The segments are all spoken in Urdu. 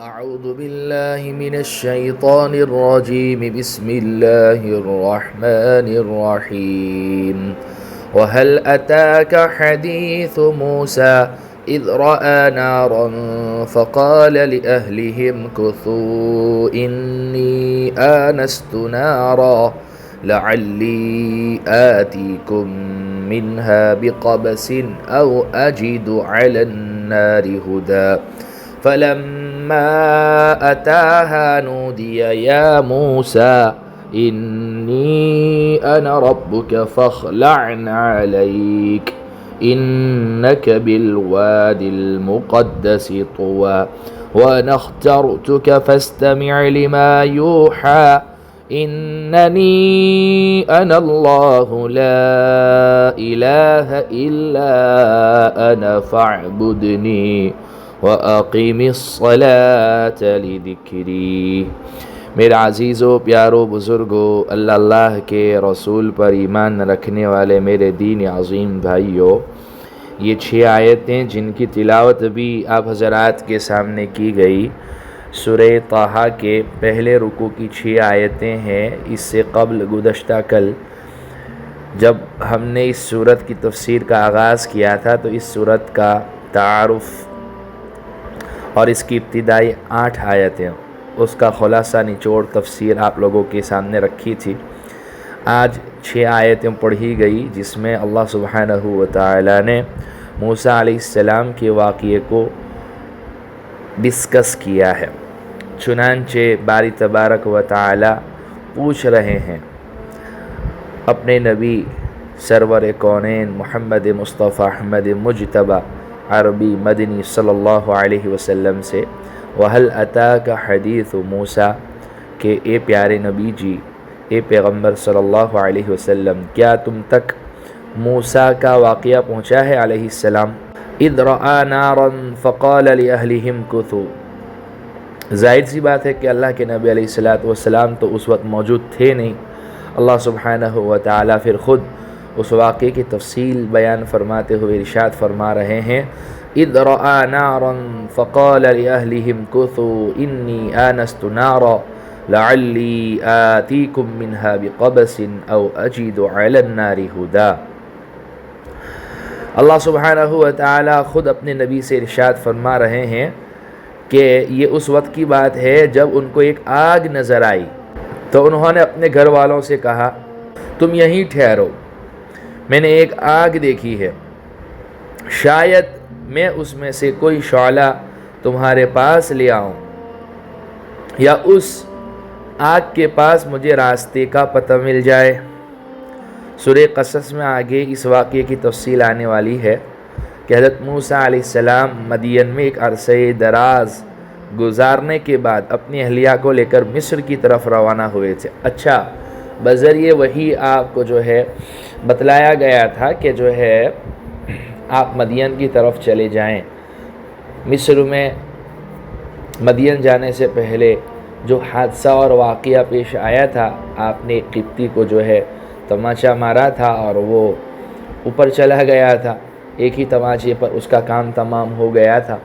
أعوذ بالله من الشيطان الرجيم بسم الله الرحمن الرحيم وهل أتاك حديث موسى إذ رأى نارا فقال لأهلهم كثوا إني آنست نارا لعلي آتيكم منها بقبس أو أجد على النار هدى فلما أتاها نودي يا موسى إني أنا ربك فاخلع عليك إنك بالوادي المقدس طوى وأنا اخترتك فاستمع لما يوحى إنني أنا الله لا إله إلا أنا فاعبدني وَأَقِمِ الصَّلَاةَ لِذِكْرِي۔ میرے عزیزو، پیارو، بزرگو، اللہ کے رسول پر ایمان رکھنے والے میرے دین عظیم بھائیو، یہ 6 آیتیں جن کی تلاوت بھی آپ حضرات کے سامنے کی گئی، سورہ طٰہٰ کے پہلے رکوع کی 6 آیتیں ہیں۔ اس سے قبل گزشتہ کل جب ہم نے اس سورت کی تفسیر کا آغاز کیا تھا تو اس سورت کا تعارف اور اس کی ابتدائی 8 آیتیں، اس کا خلاصہ نچوڑ تفسیر آپ لوگوں کے سامنے رکھی تھی۔ آج 6 آیتیں پڑھی گئی جس میں اللہ سبحانہ و تعالی نے موسیٰ علیہ السلام کے واقعے کو ڈسکس کیا ہے۔ چنانچہ باری تبارک و تعالی پوچھ رہے ہیں اپنے نبی سرور کونین محمد مصطفیٰ احمد مجتبیٰ عربی مدنی صلی اللہ علیہ وسلم سے، وَهَلْ أَتَاكَ حَدِيثُ مُوسَىٰ، کہ اے پیارے نبی جی، اے پیغمبر صلی اللہ علیہ وسلم، کیا تم تک موسیٰ کا واقعہ پہنچا ہے علیہ السلام؟ اِذْ رَأَىٰ نَارًا فَقَالَ لِأَهْلِهِمْ كُثُوا، ظاہر سی بات ہے کہ اللہ کے نبی علیہ السلام تو اس وقت موجود تھے نہیں۔ اللہ سبحانہ و تعالیٰ پھر خود اس واقعے کی تفصیل بیان فرماتے ہوئے ارشاد فرما رہے ہیں، اِذْ رَأَىٰ نَارًا فَقَالَ لِأَهْلِهِمْ كُثُوا إِنِّي آنَسْتُ نَارًا لَعَلِّي آتِيكُم مِّنْهَا بِقَبَسٍ أَوْ أَجِدُ عَلَى النَّارِ هُدًى۔ اللہ سبحانہ و تعالی خود اپنے نبی سے ارشاد فرما رہے ہیں کہ یہ اس وقت کی بات ہے جب ان کو ایک آگ نظر آئی تو انہوں نے اپنے گھر والوں سے کہا تم یہیں ٹھہرو، میں نے ایک آگ دیکھی ہے، شاید میں اس میں سے کوئی شعلہ تمہارے پاس لے آؤں یا اس آگ کے پاس مجھے راستے کا پتہ مل جائے۔ سورہ قصص میں آگے اس واقعے کی تفصیل آنے والی ہے کہ حضرت موسیٰ علیہ السلام مدین میں ایک عرصہ دراز گزارنے کے بعد اپنی اہلیہ کو لے کر مصر کی طرف روانہ ہوئے تھے۔ اچھا، بذریعہ وہی آپ کو جو ہے بتلایا گیا تھا کہ جو ہے آپ مدین کی طرف چلے جائیں۔ مصر میں مدین جانے سے پہلے جو حادثہ اور واقعہ پیش آیا تھا، آپ نے ایک قبطی کو جو ہے تماچا مارا تھا اور وہ اوپر چلا گیا تھا، ایک ہی تماچے پر اس کا کام تمام ہو گیا تھا۔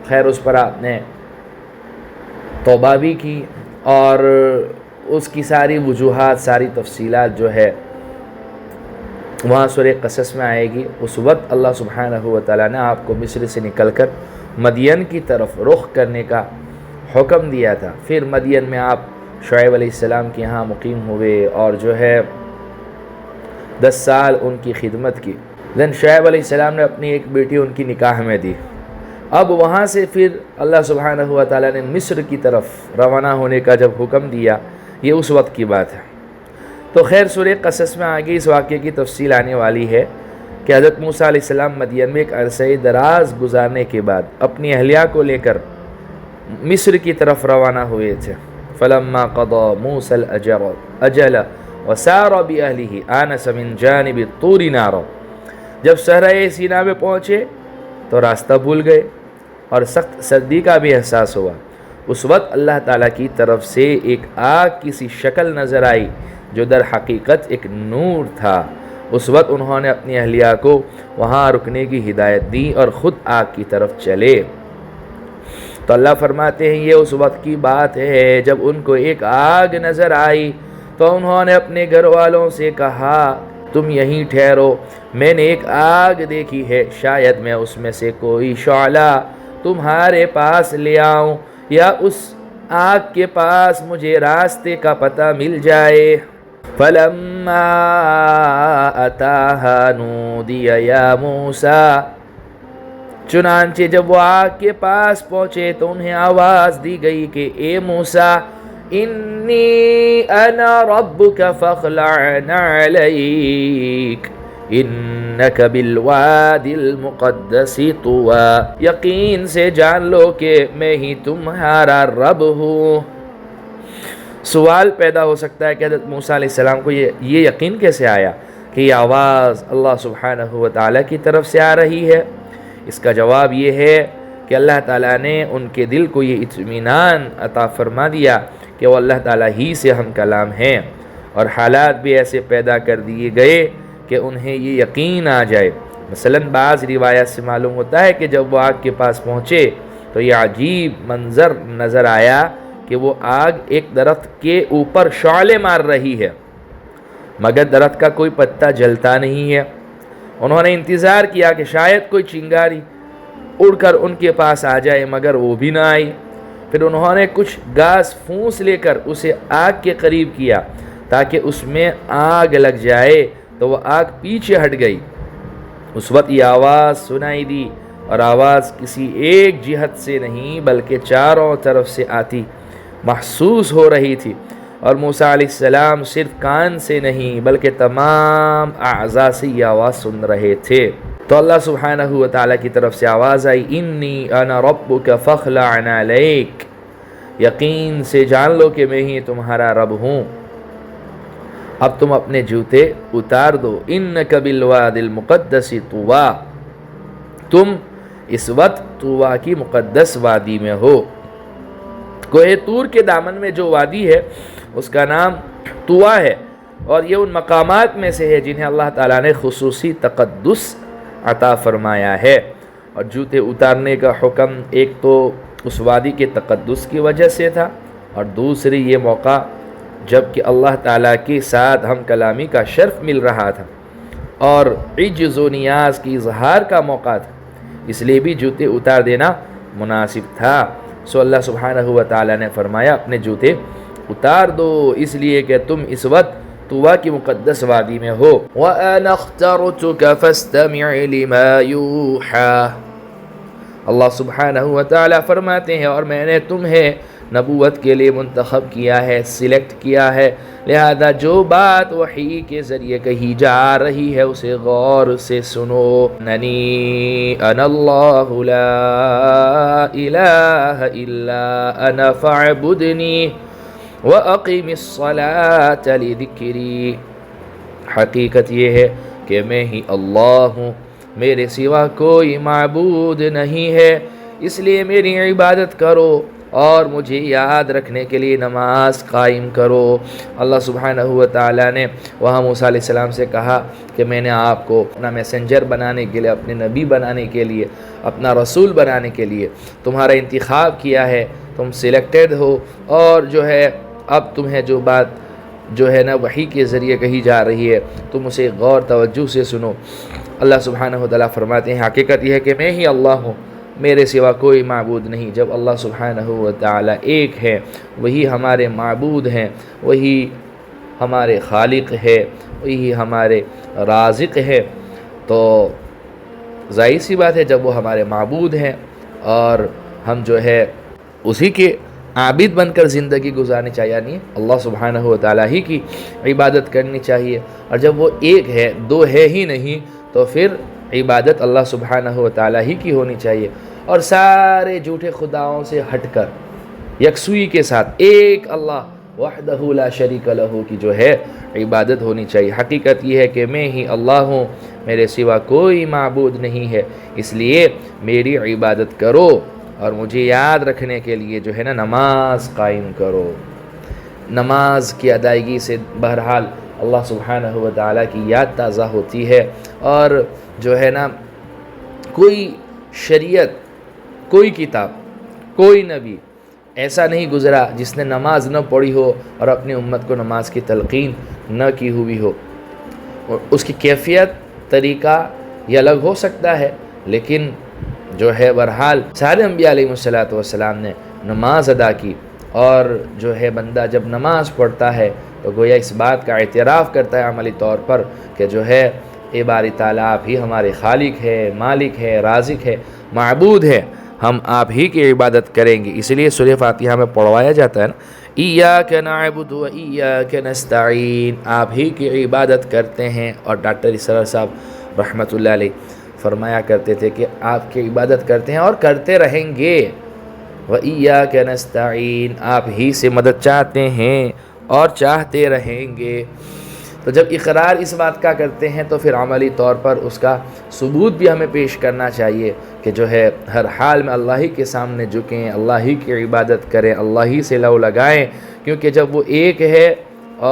خیر، اس پر آپ نے توبہ بھی کی اور اس کی ساری وجوہات، ساری تفصیلات جو ہے وہاں سورہ قصص میں آئے گی۔ اس وقت اللہ سبحانہ و تعالیٰ نے آپ کو مصر سے نکل کر مدین کی طرف رخ کرنے کا حکم دیا تھا۔ پھر مدین میں آپ شعیب علیہ السلام کے یہاں مقیم ہوئے اور جو ہے 10 سال ان کی خدمت کی۔ دن شعیب علیہ السلام نے اپنی ایک بیٹی ان کی نکاح میں دی۔ اب وہاں سے پھر اللہ سبحانہ و تعالیٰ نے مصر کی طرف روانہ ہونے کا جب حکم دیا، یہ اس وقت کی بات ہے۔ تو خیر، سورہ قصص میں آگے اس واقعے کی تفصیل آنے والی ہے کہ حضرت موسیٰ علیہ السلام مدین میں ایک عرصہ دراز گزارنے کے بعد اپنی اہلیہ کو لے کر مصر کی طرف روانہ ہوئے تھے۔ فَلَمَّا قَضَىٰ مُوسَى الْأَجَلَ وَسَارَ بِأَهْلِهِ آنَسَ مِنْ جَانِبِ الطُّورِ نَارًا، جب صحرائے سینا میں پہنچے تو راستہ بھول گئے اور سخت سردی کا بھی احساس ہوا۔ اس وقت اللہ تعالیٰ کی طرف سے ایک آگ کی سی شکل نظر آئی جو در حقیقت ایک نور تھا۔ اس وقت انہوں نے اپنی اہلیہ کو وہاں رکنے کی ہدایت دی اور خود آگ کی طرف چلے۔ تو اللہ فرماتے ہیں یہ اس وقت کی بات ہے جب ان کو ایک آگ نظر آئی تو انہوں نے اپنے گھر والوں سے کہا تم یہیں ٹھہرو، میں نے ایک آگ دیکھی ہے، شاید میں اس میں سے کوئی شعلہ تمہارے پاس لے آؤں یا اس آگ کے پاس مجھے راستے کا پتہ مل جائے۔ فَلَمَّا أَتَاهَا نُودِيَ يَا مُوسَىٰ، چنانچہ جب وہ آگ کے پاس پہنچے تو انہیں آواز دی گئی کہ اے موسیٰ، انی انا ربک فاخلع نعلیک انک بالوادی المقدس طویٰ، یقین سے جان لو کہ میں ہی تمہارا رب ہوں۔ سوال پیدا ہو سکتا ہے کہ حضرت موسیٰ علیہ السلام کو یہ یقین کیسے آیا کہ یہ آواز اللہ سبحانہ و تعالیٰ کی طرف سے آ رہی ہے؟ اس کا جواب یہ ہے کہ اللہ تعالیٰ نے ان کے دل کو یہ اطمینان عطا فرما دیا کہ وہ اللہ تعالیٰ ہی سے ہم کلام ہیں، اور حالات بھی ایسے پیدا کر دیے گئے کہ انہیں یہ یقین آ جائے۔ مثلاً بعض روایات سے معلوم ہوتا ہے کہ جب وہ آگ کے پاس پہنچے تو یہ عجیب منظر نظر آیا کہ وہ آگ ایک درخت کے اوپر شعلے مار رہی ہے، مگر درخت کا کوئی پتا جلتا نہیں ہے۔ انہوں نے انتظار کیا کہ شاید کوئی چنگاری اڑ کر ان کے پاس آ جائے، مگر وہ بھی نہ آئی۔ پھر انہوں نے کچھ گھاس پھونس لے کر اسے آگ کے قریب کیا تاکہ اس میں آگ لگ جائے، تو وہ آگ پیچھے ہٹ گئی۔ اس وقت یہ آواز سنائی دی، اور آواز کسی ایک جہت سے نہیں بلکہ چاروں طرف سے آتی محسوس ہو رہی تھی، اور موسیٰ علیہ السلام صرف کان سے نہیں بلکہ تمام اعضاء سے یہ آواز سن رہے تھے۔ تو اللہ سبحانہ و تعالیٰ کی طرف سے آواز آئی، انی انا ربک فاخلع نعلیک، یقین سے جان لو کہ میں ہی تمہارا رب ہوں، اب تم اپنے جوتے اتار دو، انک بالوادی المقدس طویٰ، تم اس وقت طویٰ کی مقدس وادی میں ہو۔ کوہ طور کے دامن میں جو وادی ہے اس کا نام طویٰ ہے، اور یہ ان مقامات میں سے ہے جنہیں اللہ تعالیٰ نے خصوصی تقدس عطا فرمایا ہے۔ اور جوتے اتارنے کا حکم ایک تو اس وادی کے تقدس کی وجہ سے تھا، اور دوسری یہ موقع جب کہ اللہ تعالیٰ کے ساتھ ہم کلامی کا شرف مل رہا تھا اور عجز و نیاز کی اظہار کا موقع تھا، اس لیے بھی جوتے اتار دینا مناسب تھا۔ سو اللہ سبحانہ و تعالیٰ نے فرمایا اپنے جوتے اتار دو، اس لیے کہ تم اس وقت طویٰ کی مقدس وادی میں ہو۔ وَأَنَا اخْتَرْتُكَ فَاسْتَمِعْ لِمَا يُوحَىٰ، اللہ سبحانہ و تعالیٰ فرماتے ہیں اور میں نے تمہیں نبوت کے لیے منتخب کیا ہے، سلیکٹ کیا ہے، لہذا جو بات وحی کے ذریعے کہی جا رہی ہے اسے غور سے سنو۔ اننی انا اللہ لا الہ الا انا فاعبدنی واقم الصلاة لذکری، حقیقت یہ ہے کہ میں ہی اللہ ہوں، میرے سوا کوئی معبود نہیں ہے، اس لیے میری عبادت کرو اور مجھے یاد رکھنے کے لیے نماز قائم کرو۔ اللہ سبحانہ و تعالیٰ نے وہاں موسیٰ علیہ السلام سے کہا کہ میں نے آپ کو اپنا میسنجر بنانے کے لیے، اپنے نبی بنانے کے لیے، اپنا رسول بنانے کے لیے تمہارا انتخاب کیا ہے، تم سلیکٹڈ ہو، اور جو ہے اب تمہیں جو بات جو ہے نا وحی کے ذریعے کہی جا رہی ہے تم اسے غور توجہ سے سنو۔ اللہ سبحانہ و تعالیٰ فرماتے ہیں حقیقت یہ ہے کہ میں ہی اللہ ہوں، میرے سوا کوئی معبود نہیں۔ جب اللہ سبحانہ و تعالیٰ ایک ہے، وہی ہمارے معبود ہیں، وہی ہمارے خالق ہے، وہی ہمارے رازق ہے، تو ظاہر سی بات ہے جب وہ ہمارے معبود ہیں اور ہم جو ہے اسی کے عابد بن کر زندگی گزارنی چاہیے، یعنی اللہ سبحانہ و تعالیٰ ہی کی عبادت کرنی چاہیے۔ اور جب وہ ایک ہے، دو ہے ہی نہیں، تو پھر عبادت اللہ سبحانہ و تعالیٰ ہی کی ہونی چاہیے، اور سارے جھوٹے خداؤں سے ہٹ کر یکسوئی کے ساتھ ایک اللہ وحدہ لا شریک لہ کی جو ہے عبادت ہونی چاہیے۔ حقیقت یہ ہے کہ میں ہی اللہ ہوں، میرے سوا کوئی معبود نہیں ہے، اس لیے میری عبادت کرو اور مجھے یاد رکھنے کے لیے جو ہے نا نماز قائم کرو۔ نماز کی ادائیگی سے بہرحال اللہ سبحانہ و تعالیٰ کی یاد تازہ ہوتی ہے، اور جو ہے نا کوئی شریعت، کوئی کتاب، کوئی نبی ایسا نہیں گزرا جس نے نماز نہ پڑھی ہو اور اپنی امت کو نماز کی تلقین نہ کی ہوئی ہو۔ اور اس کی کیفیت، طریقہ یہ الگ ہو سکتا ہے، لیکن جو ہے بہرحال سارے انبیاء علیہ السلام نے نماز ادا کی۔ اور جو ہے بندہ جب نماز پڑھتا ہے تو گویا اس بات کا اعتراف کرتا ہے عملی طور پر کہ جو ہے اے باری تعالیٰ آپ ہی ہمارے خالق ہے، مالک ہے، رازق ہے، معبود ہے، ہم آپ ہی کی عبادت کریں گے۔ اس لیے سورہ فاتحہ میں پڑھوایا جاتا ہے نا، ایاک نعبد و ایاک نستعین، آپ ہی کی عبادت کرتے ہیں۔ اور ڈاکٹر اسرار صاحب رحمۃ اللہ علیہ فرمایا کرتے تھے کہ آپ کی عبادت کرتے ہیں اور کرتے رہیں گے، وَإِيَّاكَ نَسْتَعِينُ، آپ ہی سے مدد چاہتے ہیں اور چاہتے رہیں گے۔ تو جب اقرار اس بات کا کرتے ہیں تو پھر عملی طور پر اس کا ثبوت بھی ہمیں پیش کرنا چاہیے کہ جو ہے ہر حال میں اللہ ہی کے سامنے جھکیں، اللہ ہی کی عبادت کریں، اللہ ہی سے لو لگائیں، کیونکہ جب وہ ایک ہے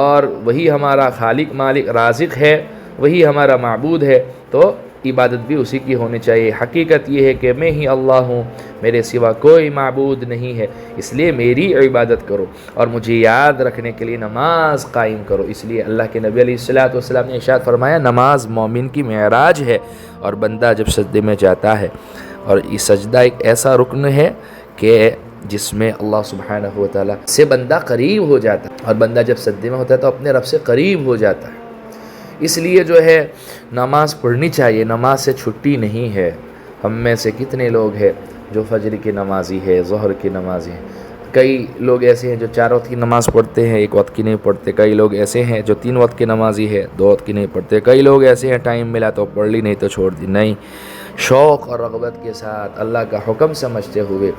اور وہی ہمارا خالق، مالک، رازق ہے، وہی ہمارا معبود ہے، تو عبادت بھی اسی کی ہونی چاہیے۔ حقیقت یہ ہے کہ میں ہی اللہ ہوں، میرے سوا کوئی معبود نہیں ہے، اس لیے میری عبادت کرو اور مجھے یاد رکھنے کے لیے نماز قائم کرو۔ اس لیے اللہ کے نبی علیہ السلام نے ارشاد فرمایا، نماز مومن کی معراج ہے، اور بندہ جب سجدے میں جاتا ہے، اور یہ سجدہ ایک ایسا رکن ہے کہ جس میں اللہ سبحانہ و تعالیٰ سے بندہ قریب ہو جاتا ہے، اور بندہ جب سجدے میں ہوتا ہے تو اپنے رب سے قریب ہو جاتا ہے۔ اس لیے جو ہے نماز پڑھنی چاہیے، نماز سے چھٹی نہیں ہے۔ ہم میں سے کتنے لوگ ہیں جو فجر کی نمازی ہے، ظہر کی نمازی ہیں، کئی لوگ ایسے ہیں جو 4 وقت کی نماز پڑھتے ہیں، 1 وقت کی نہیں پڑھتے، کئی لوگ ایسے ہیں جو 3 وقت کی نمازی ہے، 2 وقت کی نہیں پڑھتے، کئی لوگ ایسے ہیں ٹائم ملا تو پڑھ لی، نہیں تو چھوڑ دی۔ نہیں، شوق اور رغبت کے ساتھ اللہ کا حکم سمجھتے ہوئے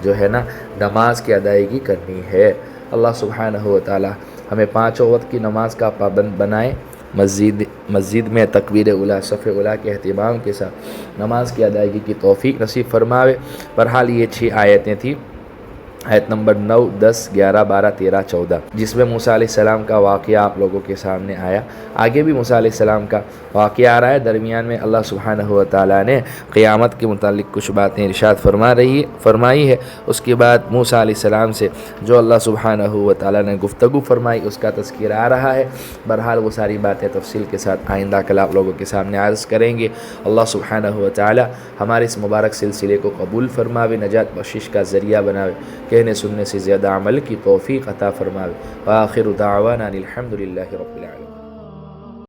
جو ہے نا نماز کی ادائیگی کرنی ہے۔ اللہ سبحانہ و تعالی ہمیں 5 وقت کی نماز کا پابند بنائے، مسجد میں تکبیر اولیٰ، صف اولیٰ کے اہتمام کے ساتھ نماز کی ادائیگی کی توفیق نصیب فرماوے۔ بہرحال یہ 6 آیتیں تھیں، آیت نمبر 9، 10، 11، 12، 13، 14، جس میں موسیٰ علیہ السلام کا واقعہ آپ لوگوں کے سامنے آیا۔ آگے بھی موسیٰ علیہ السلام کا واقعہ آ رہا ہے، درمیان میں اللہ سبحانہ و تعالیٰ نے قیامت کے متعلق کچھ باتیں ارشاد فرمائی ہے۔ اس کے بعد موسیٰ علیہ السلام سے جو اللہ سبحانہ و تعالیٰ نے گفتگو فرمائی اس کا تذکرہ آ رہا ہے۔ بہرحال وہ ساری باتیں تفصیل کے ساتھ آئندہ کل آپ لوگوں کے سامنے عرض کریں گے۔ اللہ سبحانہ و تعالیٰ ہمارے اس مبارک سلسلے کو قبول فرماوے، نجات بخشش کا ذریعہ بناوے، کہنے سننے سے زیادہ عمل کی توفیق عطا فرماوے۔ وآخر دعوانا الحمد للہ رب العالمین۔